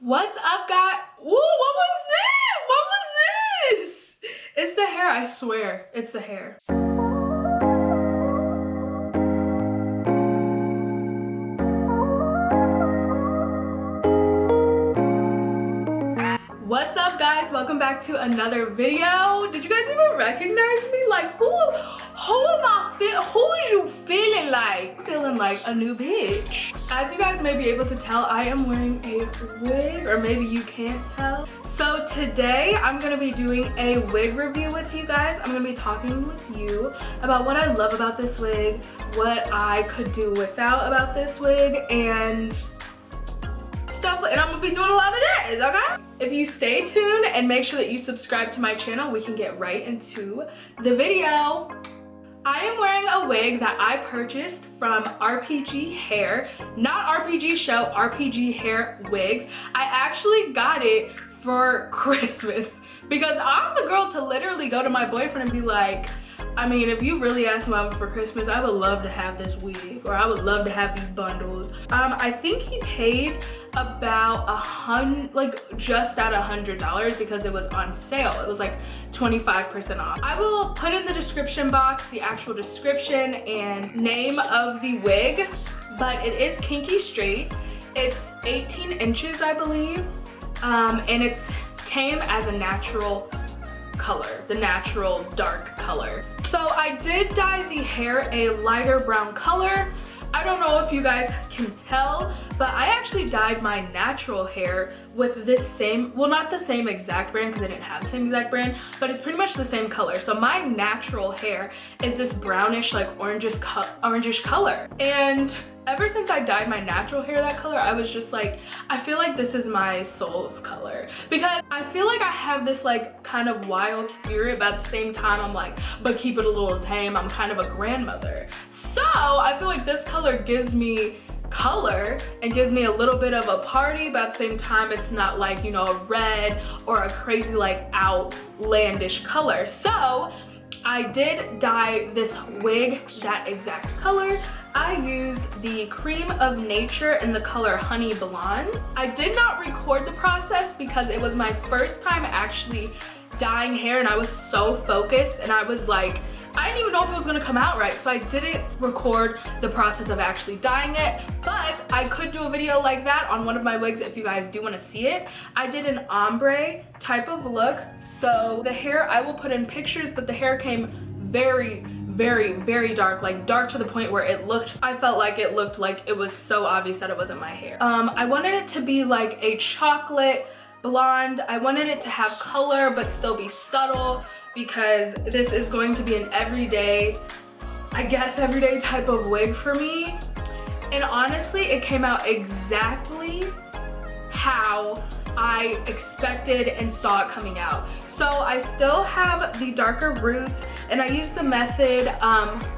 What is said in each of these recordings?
What's up, guys? Ooh, what was this? What was this? It's the hair, I swear. It's the hair. What's up, guys? Welcome back to another video. Did you guys even recognize me? Like, who is you feeling like? I'm feeling like a new bitch. As you guys may be able to tell, I am wearing a wig, or maybe you can't tell. So today I'm gonna be doing a wig review with you guys. I'm gonna be talking with you about what I love about this wig, what I could do without about this wig, and stuff, and I'm gonna be doing a lot of this, okay? If you stay tuned and make sure that you subscribe to my channel, we can get right into the video. I am wearing a wig that I purchased from RPGHair, not RPG Show, RPGHair wigs. I actually got it for Christmas because I'm the girl to literally go to my boyfriend and be like, I mean, if you really ask me for Christmas, I would love to have this wig, or I would love to have these bundles. I think he paid about just at $100 because it was on sale. It was like 25% off. I will put in the description box the actual description and name of the wig, but it is Kinky straight. It's 18 inches, I believe, and it's came as a natural color, the natural dark color. So I did dye the hair a lighter brown color. I don't know if you guys can tell, but I actually dyed my natural hair with this same, well, not the same exact brand because I didn't have the same exact brand, but it's pretty much the same color. So my natural hair is this brownish, like orangish color. And ever since I dyed my natural hair that color, I was just like, I feel like this is my soul's color. Because I feel like I have this like kind of wild spirit, but at the same time I'm like, but keep it a little tame. I'm kind of a grandmother. So I feel like this color gives me color and gives me a little bit of a party, but at the same time it's not like, you know, a red or a crazy like outlandish color. So I did dye this wig that exact color. I used the Cream of Nature in the color Honey Blonde. I did not record the process because it was my first time actually dyeing hair, and I was so focused and I was like, I didn't even know if it was gonna come out right, so I didn't record the process of actually dyeing it, but I could do a video like that on one of my wigs if you guys do wanna see it. I did an ombre type of look, so the hair, I will put in pictures, but the hair came very dark, like dark to the point where it looked, I felt like it looked like it was so obvious that it wasn't my hair. I wanted it to be like a chocolate blonde. I wanted it to have color but still be subtle, because this is going to be an everyday, I guess everyday type of wig for me. And honestly, it came out exactly how I expected and saw it coming out. So I still have the darker roots, and I used the method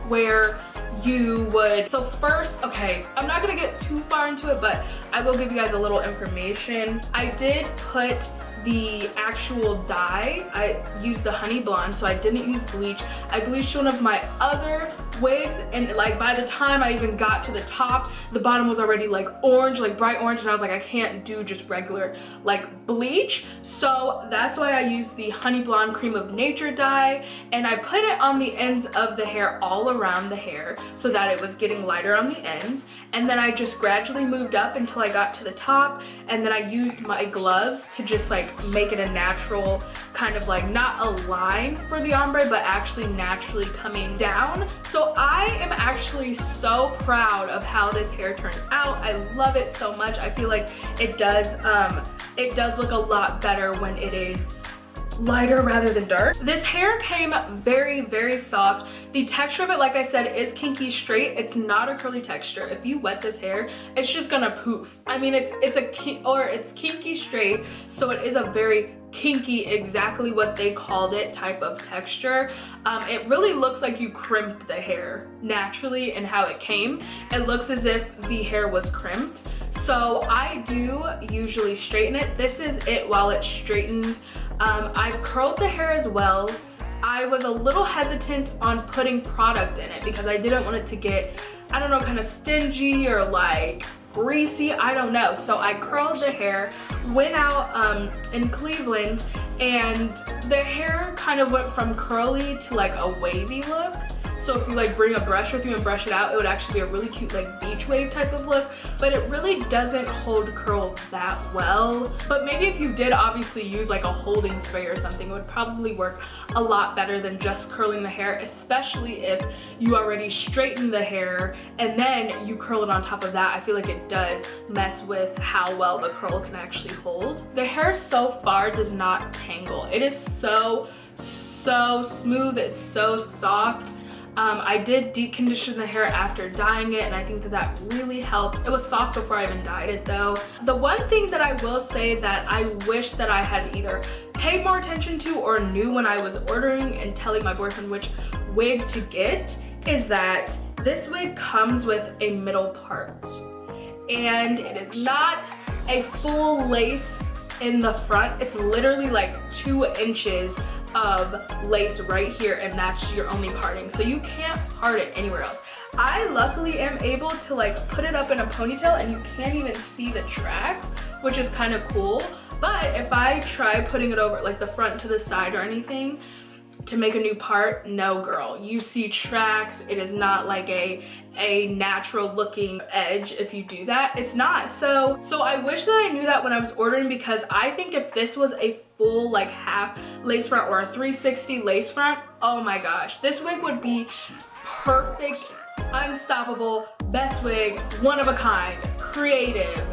where you would, so first, okay, I'm not gonna get too far into it, but I will give you guys a little information. I did put the actual dye, I used the Honey Blonde, so I didn't use bleach. I bleached one of my other wigs, and like by the time I even got to the top, the bottom was already like orange, like bright orange, and I was like, I can't do just regular like bleach. So that's why I used the Honey Blonde Cream of Nature dye, and I put it on the ends of the hair, all around the hair, so that it was getting lighter on the ends. And then I just gradually moved up until I got to the top, and then I used my gloves to just like make it a natural kind of like, not a line for the ombre, but actually naturally coming down. So I am actually so proud of how this hair turned out. I love it so much. I feel like it does look a lot better when it is lighter rather than dark. This hair came very soft. The texture of it, like I said, is kinky straight. It's not a curly texture. If you wet this hair, it's just gonna poof. I mean, it's kinky straight, so it is a very kinky, exactly what they called it, type of texture. It really looks like you crimped the hair naturally and how it came. It looks as if the hair was crimped. So I do usually straighten it. This is it while it's straightened. I've curled the hair as well. I was a little hesitant on putting product in it because I didn't want it to get, I don't know, kind of stingy or like greasy, I don't know. So I curled the hair, went out in Cleveland, and the hair kind of went from curly to like a wavy look. So if you like bring a brush with you and brush it out, it would actually be a really cute like beach wave type of look, but it really doesn't hold curl that well. But maybe if you did obviously use like a holding spray or something, it would probably work a lot better than just curling the hair, especially if you already straighten the hair and then you curl it on top of that. I feel like it does mess with how well the curl can actually hold. The hair so far does not tangle. It is so smooth, it's so soft. I did deep condition the hair after dyeing it, and I think that that really helped. It was soft before I even dyed it though. The one thing that I will say that I wish that I had either paid more attention to or knew when I was ordering and telling my boyfriend which wig to get is that this wig comes with a middle part. And it is not a full lace in the front. It's literally like 2 inches of lace right here, and that's your only parting, so you can't part it anywhere else. I luckily am able to like put it up in a ponytail and you can't even see the track, which is kind of cool. But if I try putting it over like the front to the side or anything to make a new part, no girl, you see tracks. It is not like a natural looking edge. If you do that, it's not. So I wish that I knew that when I was ordering, because I think if this was a full like half lace front or a 360 lace front, oh my gosh, this wig would be perfect, unstoppable, best wig, one of a kind, creative,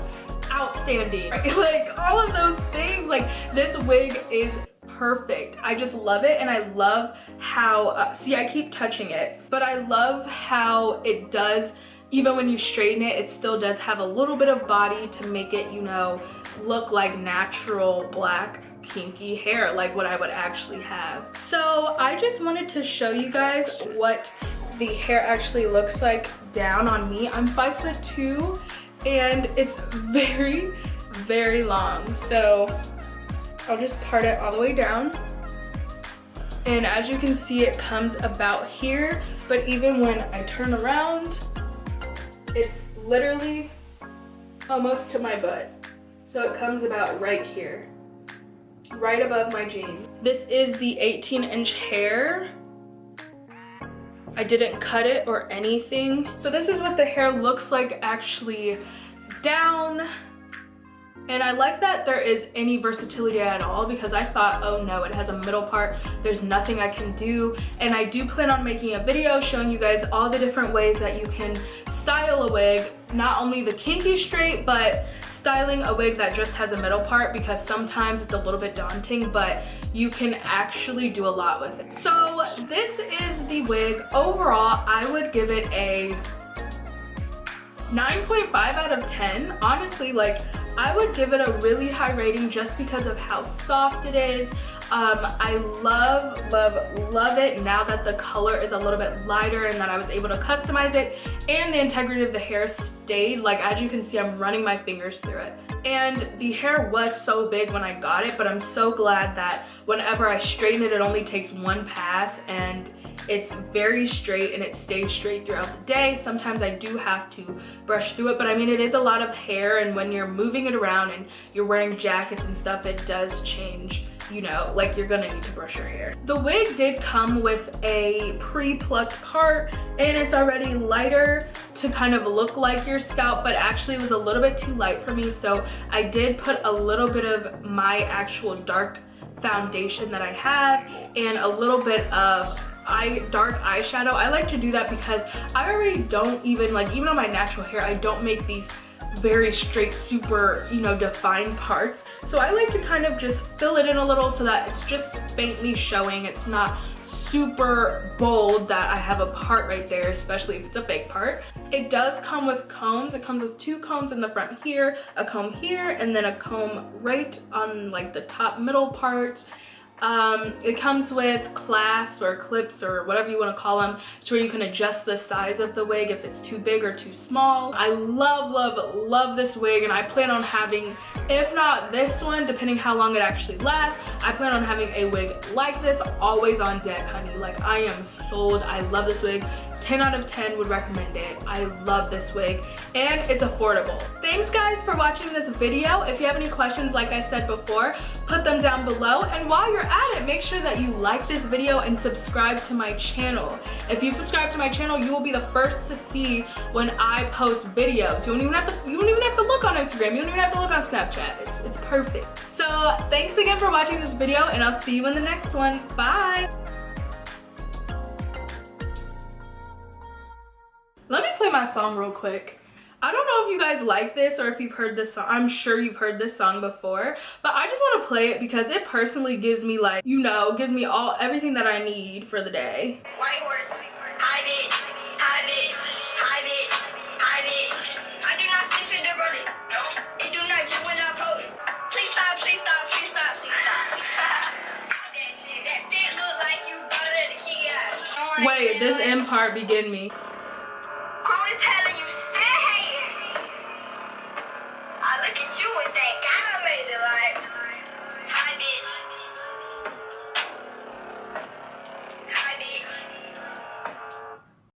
outstanding, right? Like all of those things. Like this wig is perfect. I just love it, and I love how see, I keep touching it, but I love how it does, even when you straighten it, it still does have a little bit of body to make it, you know, look like natural black kinky hair, like what I would actually have. So I just wanted to show you guys what the hair actually looks like down on me. I'm 5'2", and it's very long. So I'll just part it all the way down, and as you can see, it comes about here, but even when I turn around, it's literally almost to my butt. So it comes about right here, right above my jean. This is the 18-inch hair. I didn't cut it or anything. So this is what the hair looks like actually down. And I like that there is any versatility at all, because I thought, oh no, it has a middle part, there's nothing I can do. And I do plan on making a video showing you guys all the different ways that you can style a wig, not only the kinky straight, but styling a wig that just has a middle part, because sometimes it's a little bit daunting, but you can actually do a lot with it. So this is the wig. Overall, I would give it a 9.5 out of 10. Honestly, like, I would give it a really high rating just because of how soft it is. I love it now that the color is a little bit lighter and that I was able to customize it, and the integrity of the hair stayed. Like, as you can see, I'm running my fingers through it. And the hair was so big when I got it, but I'm so glad that whenever I straighten it, it only takes one pass, and it's very straight and it stays straight throughout the day. Sometimes I do have to brush through it, but I mean, it is a lot of hair, and when you're moving it around and you're wearing jackets and stuff, it does change, you know, like you're gonna need to brush your hair. The wig did come with a pre-plucked part, and it's already lighter to kind of look like your scalp, but actually it was a little bit too light for me, so I did put a little bit of my actual dark foundation that I have and a little bit of dark eyeshadow. I like to do that because I already don't even on my natural hair, I don't make these very straight, super, you know, defined parts. So I like to kind of just fill it in a little so that it's just faintly showing. It's not super bold that I have a part right there, especially if it's a fake part. It does come with combs. It comes with 2 combs in the front here, a comb here, and then a comb right on like the top middle part. It comes with clasps or clips or whatever you want to call them, to where you can adjust the size of the wig if it's too big or too small. I love this wig, and I plan on having, if not this one, depending how long it actually lasts, I plan on having a wig like this always on deck, honey. Like, I am sold. I love this wig. 10 out of 10 would recommend it. I love this wig and it's affordable. Thanks guys for watching this video. If you have any questions, like I said before, put them down below. And while you're at it, make sure that you like this video and subscribe to my channel. If you subscribe to my channel, you will be the first to see when I post videos. You don't even have to look on Instagram. You don't even have to look on Snapchat. It's perfect. So thanks again for watching this video, and I'll see you in the next one. Bye. Let me play my song real quick. I don't know if you guys like this or if you've heard this song. I'm sure you've heard this song before, but I just want to play it because it personally gives me, like, you know, gives me everything that I need for the day. White horse, hi bitch, hi bitch, hi bitch, hi bitch. I do not sit for the running. It do not you when I post it. Please stop, please stop, please stop, please stop, please stop. That fit look like you bought it at the kiosk. Wait, this end part be getting me.